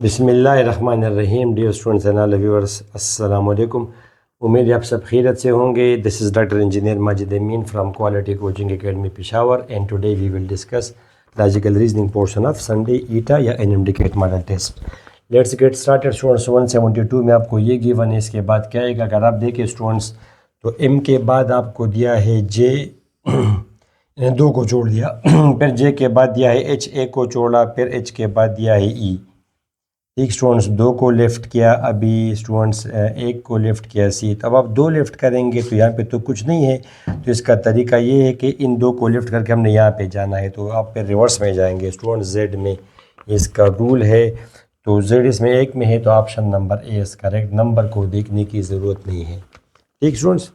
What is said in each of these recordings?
बिस्मिल्लाहिर्रहमानिर्रहीम। Dear students and all viewers, अस्सलाम वालेकुम। उम्मीद है आप सब खैरियत से होंगे। दिस इज़ doctor engineer Majid Amin from quality coaching academy Peshawar and today we will discuss logical reasoning portion of Sunday ETEA या NMDCAT model test. Let's get started students. 172 में आपको ये गिवन है, इसके बाद क्या आएगा अगर आप देखें स्टूडेंट्स तो एम के बाद आपको दिया है जे, दो को जोड़ दिया फिर जे के बाद दिया है एच, ए को जोड़ा, फिर एच के बाद दिया है ई। ठीक स्टूडेंट्स, दो को लेफ़्ट किया, अभी स्टूडेंट्स एक को लेफ़्ट किया सी। तब आप दो लेफ़्ट करेंगे तो यहाँ पे तो कुछ नहीं है, तो इसका तरीका ये है कि इन दो को लेफ़्ट करके हमने यहाँ पे जाना है, तो आप फिर रिवर्स में जाएंगे स्टूडेंट्स। जेड में इसका रूल है, तो जेड इसमें एक में है तो option number A is correct. Number को देखने की ज़रूरत नहीं है। ठीक स्टूडेंट्स,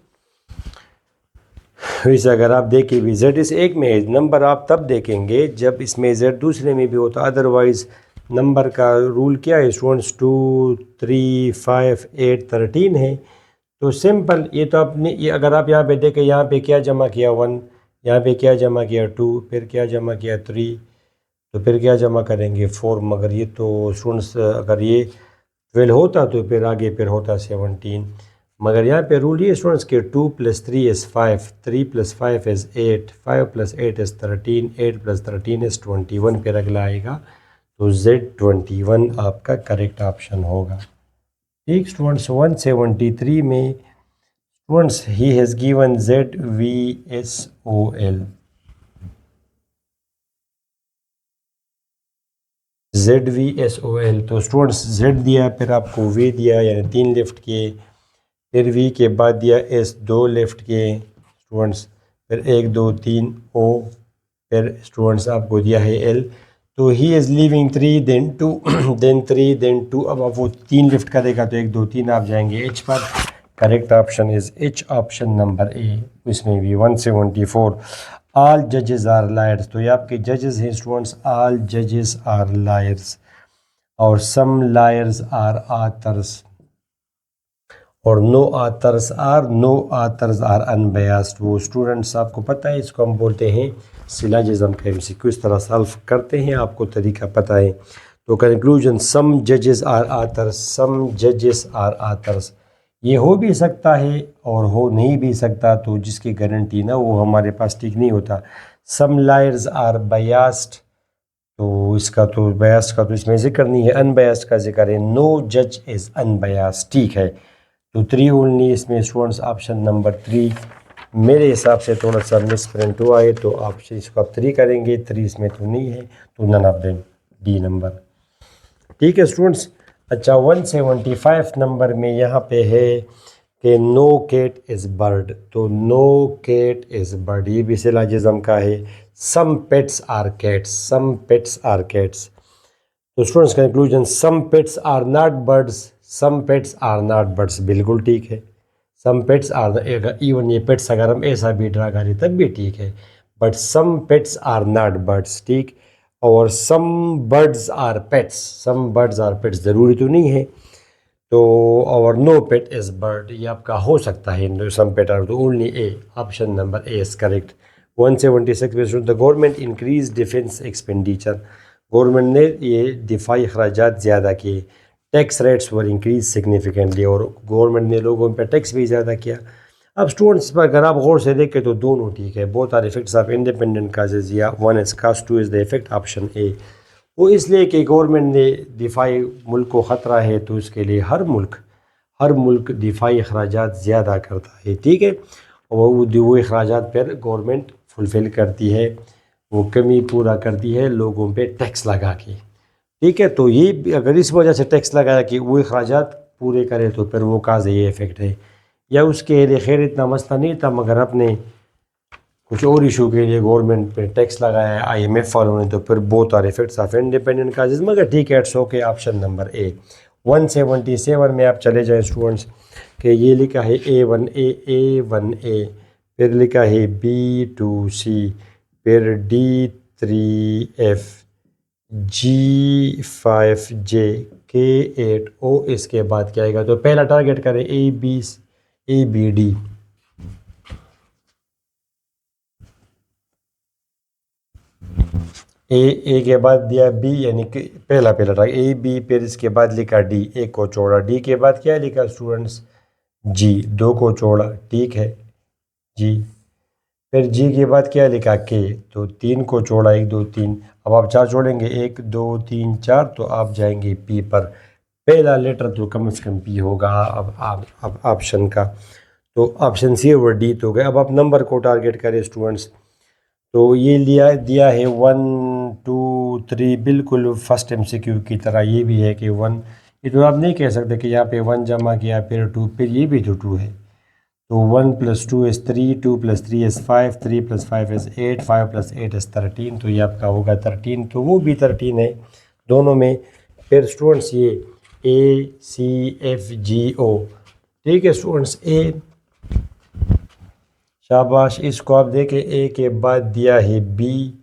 वैसे अगर आप देखें भी जेड इस एक में है, नंबर आप तब देखेंगे जब इसमें जेड दूसरे में भी होता, अदरवाइज़ नंबर का रूल क्या है स्टूडेंट्स, 2 3 5 8 13 है। तो सिंपल, ये तो अपने ये अगर आप यहाँ पे देखें, यहाँ पे क्या जमा किया 1, यहाँ पे क्या जमा किया 2, फिर क्या जमा किया 3, तो फिर क्या जमा करेंगे 4। मगर ये तो स्टूडेंट्स अगर ये 12 होता तो फिर आगे फिर होता 17। मगर यहाँ पे रूल ये स्टूडेंट्स के 2 + 3 = 5, 3 + 5 = 8, 5 + 8 = 13, 8 + 13 = 21। फिर अगला आएगा तो Z21 आपका करेक्ट ऑप्शन होगा। ठीक स्टूडेंट्स, 173 में students he has given ZVSOL। ZVSOL, तो स्टूडेंट्स Z दिया, फिर आपको V दिया यानी 3 लेफ्ट किए, फिर V के बाद दिया S, 2 लेफ्ट किए स्टूडेंट्स, फिर 1 2 3 O, फिर स्टूडेंट्स आपको दिया है L। तो he is leaving 3 then 2 then 3 then 2। अब आप वो 3 लिफ्ट करेगा तो 1 2 3 आप जाएंगे H पर। Correct option is H, option number ए। इसमें भी 174 ऑल जजेस आर लायर्स, तो ये आपके जजेस हैं स्टूडेंट्स। ऑल जजेस आर लायर्स और सम लायर्स आर आथर्स और नो आथर्स आर अनबयास्ड। वो स्टूडेंट्स आपको पता है, इसको हम बोलते हैं सिलोजिज्म का एमसीक्यू। इस तरह सॉल्व करते हैं, आपको तरीका पता है। तो कंक्लूजन, सम जजेस आर आथर्स, सम जजेस आर आथर्स। ये हो भी सकता है और हो नहीं भी सकता, तो जिसकी गारंटी ना वो हमारे पास ठीक नहीं होता। सम लायर्स आर बयास्ड, तो इसका तो बयास का तो इसमें जिक्र नहीं है, अनबयास्ड का जिक्र है। नो जज इज़ अनबयास्ड, ठीक है। तो 3 ओनली इसमें स्टूडेंट्स, ऑप्शन नंबर 3 मेरे हिसाब से थोड़ा सा मिस प्रिंट हुआ है, तो आप इसको आप 3 करेंगे, 3 इसमें तो नहीं है, तो none of them, D number. ठीक है स्टूडेंट्स। अच्छा, 175 नंबर में यहाँ पे है कि नो कैट इज़ बर्ड, तो नो कैट इज़ बर्ड ये भी सिलोजिज्म का है। Some pets are cats, some pets are cats. तो students conclusion, some pets are not birds, some pets are not birds, बिल्कुल ठीक है। सम पेट्स आर, इवन ये पेट्स अगर हम ऐसा भी ड्रा करें तब भी ठीक है, but some pets are not birds, ठीक। और some birds are pets, some birds are pets ज़रूरी तो नहीं है। तो और नो पेट इज़ बर्ड ये आपका हो सकता है, सम पेट आर, तो only A, option number A is correct. 176 में the government increase defence expenditure, government ने ये दिफाई अखराजात ज़्यादा किए। टैक्स रेट्स वर इंक्रीज सिग्निफिकेंटली, और गवर्नमेंट ने लोगों पर टैक्स भी ज़्यादा किया। अब स्टूडेंट्स पर अगर आप गौर से देखें तो दोनों ठीक है, both are effects of independent causes, या one is cause, two is the effect, option A. वो इसलिए कि गवर्नमेंट ने दिफाई मुल्क को ख़तरा है, तो इसके लिए हर मुल्क दिफाई अखराजात ज़्यादा करता है, ठीक है। और वो अखराजात पर गवर्नमेंट फुलफ़िल करती है, वो कमी पूरा करती है लोगों पे टैक्स लगा के, ठीक है। तो ये अगर इस वजह से टैक्स लगाया कि वो अखराजात पूरे करे, तो फिर वो काज ये इफ़ेक्ट है। या उसके लिए खैर इतना मसला नहीं था, मगर अपने कुछ और इशू के लिए गवर्नमेंट पे टैक्स लगाया है IMF वालों ने, तो फिर both are effects of independent causes, मगर ठीक है, it's okay, option number A. 177 में आप चले जाएं स्टूडेंट्स कि ये लिखा है A1A, फिर लिखा है B2C, फिर D3F, G5J, K8O, इसके बाद क्या आएगा, तो पहला टारगेट करें ABD। ए के बाद दिया बी, यानी कि पहला रहा ए बी, फिर इसके बाद लिखा डी, एक को छोड़ा, डी के बाद क्या लिखा स्टूडेंट्स जी, दो को छोड़ा, ठीक है जी। फिर जी के बाद क्या लिखा के, तो तीन को छोड़ा, एक दो तीन, अब आप चार जोड़ेंगे, एक दो तीन चार, तो आप जाएंगे पी पर। पहला लेटर तो कम से कम पी होगा अब ऑप्शन का, तो ऑप्शन सी और डी तो गए। अब आप नंबर को टारगेट करें स्टूडेंट्स, तो ये लिया दिया है 1 2 3, बिल्कुल फर्स्ट एमसीक्यू की तरह ये भी है कि 1, ये तो आप नहीं कह सकते कि यहाँ पे 1 जमा किया फिर 2, फिर ये भी तो 2 है, तो 1 + 2 = 3, 2 + 3 = 5, 3 + 5 = 8, 5 + 8 = 13, तो ये आपका होगा 13, तो वो भी 13 है दोनों में। फिर स्टूडेंट्स ये ACFGO, ठीक है स्टूडेंट्स, ए, शाबाश, इसको आप देखें, ए के बाद दिया है बी,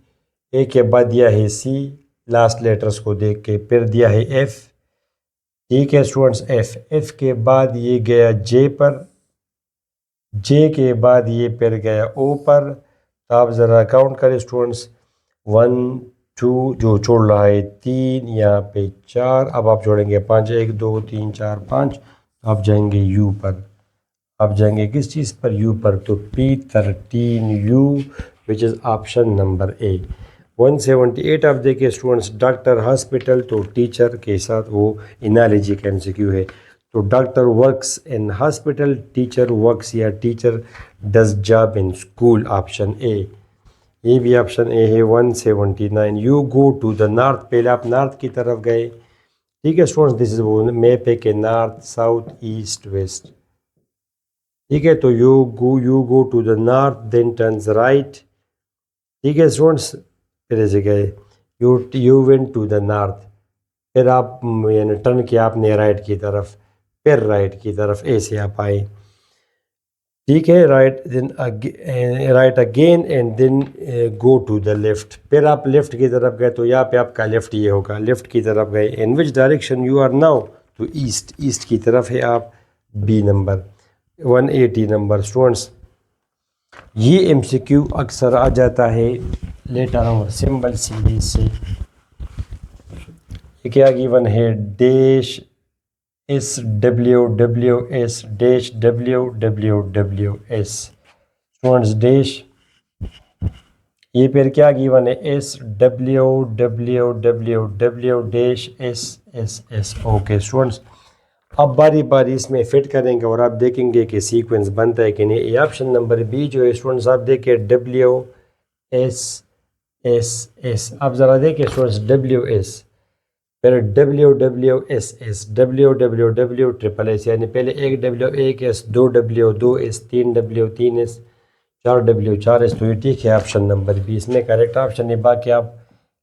ए के बाद दिया है सी, लास्ट लेटर्स को देख के, फिर दिया है एफ, ठीक है स्टूडेंट्स, एफ के बाद ये गया जे पर, जे के बाद ये फिर गया ओ पर, तो आप ज़रा काउंट करें स्टूडेंट्स, 1 2, जो छोड़ रहा है 3, यहाँ पे 4, अब आप जोड़ेंगे 5, 1 2 3 4 5, तो आप जाएंगे यू पर, आप जाएंगे किस चीज़ पर, यू पर, तो P13U, which is option number A. 178 आप देखिए स्टूडेंट्स, डॉक्टर हॉस्पिटल, तो टीचर के साथ वो एनालॉजी का MCQ है, तो doctor works in hospital, teacher works या teacher does job in school, option A, ये भी ऑप्शन ए है। 179 you go to the north, पहले आप नॉर्थ की तरफ गए, ठीक है स्टूडेंट्स, दिस इज वो मैप है के नॉर्थ साउथ ईस्ट वेस्ट, ठीक है, तो you go to the north then turns right, ठीक है स्टूडेंट्स, फिर ऐसे गए, you went to the north, फिर आप यानी टर्न किया आपने राइट की तरफ, फिर राइट की तरफ, ऐसे आप आए, ठीक है, right then right again and then go to the left, फिर आप लेफ्ट की तरफ गए, तो यहाँ पे आपका लेफ्ट ये होगा, लेफ्ट की तरफ गए, in which direction you are now, तो ईस्ट, ईस्ट की तरफ है आप, बी नंबर। 180 नंबर स्टूडेंट्स, ये MCQ अक्सर आ जाता है लेटर और सिंबल सीरीज से, ये क्या गिवन है, dash SWWS dash WWWS, students dash, ये फिर क्या गिवन है, SWWW dash SSS, okay students, अब बारी बारी इसमें फिट करेंगे और आप देखेंगे कि सीक्वेंस बनता है कि नहीं। ये ऑप्शन नंबर बी जो है स्टूडेंट्स, आप देखिए WSSS, आप ज़रा देखिए स्टूडेंट्स, WS, फिर WWSS, WWW, यानी पहले एक W, एक S, दो W, दो S, तीन W, तीन S, चार W, चार S, तो ये ठीक है ऑप्शन नंबर बी, इसमें करेक्ट ऑप्शन है। बाकी आप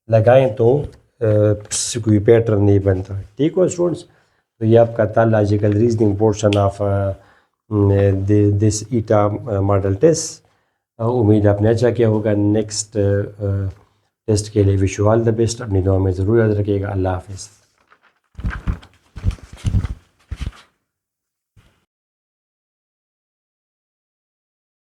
लगाएं तो कोई पैटर्न नहीं बनता, ठीक हो स्टूडेंट्स। तो ये आपका था logical reasoning portion of this eta model test. उम्मीद आपने अच्छा किया होगा। नेक्स्ट टेस्ट के लिए wish you all the best. अपनी दुआ में ज़रूर याद रखिएगा। अल्लाह हाफिज़।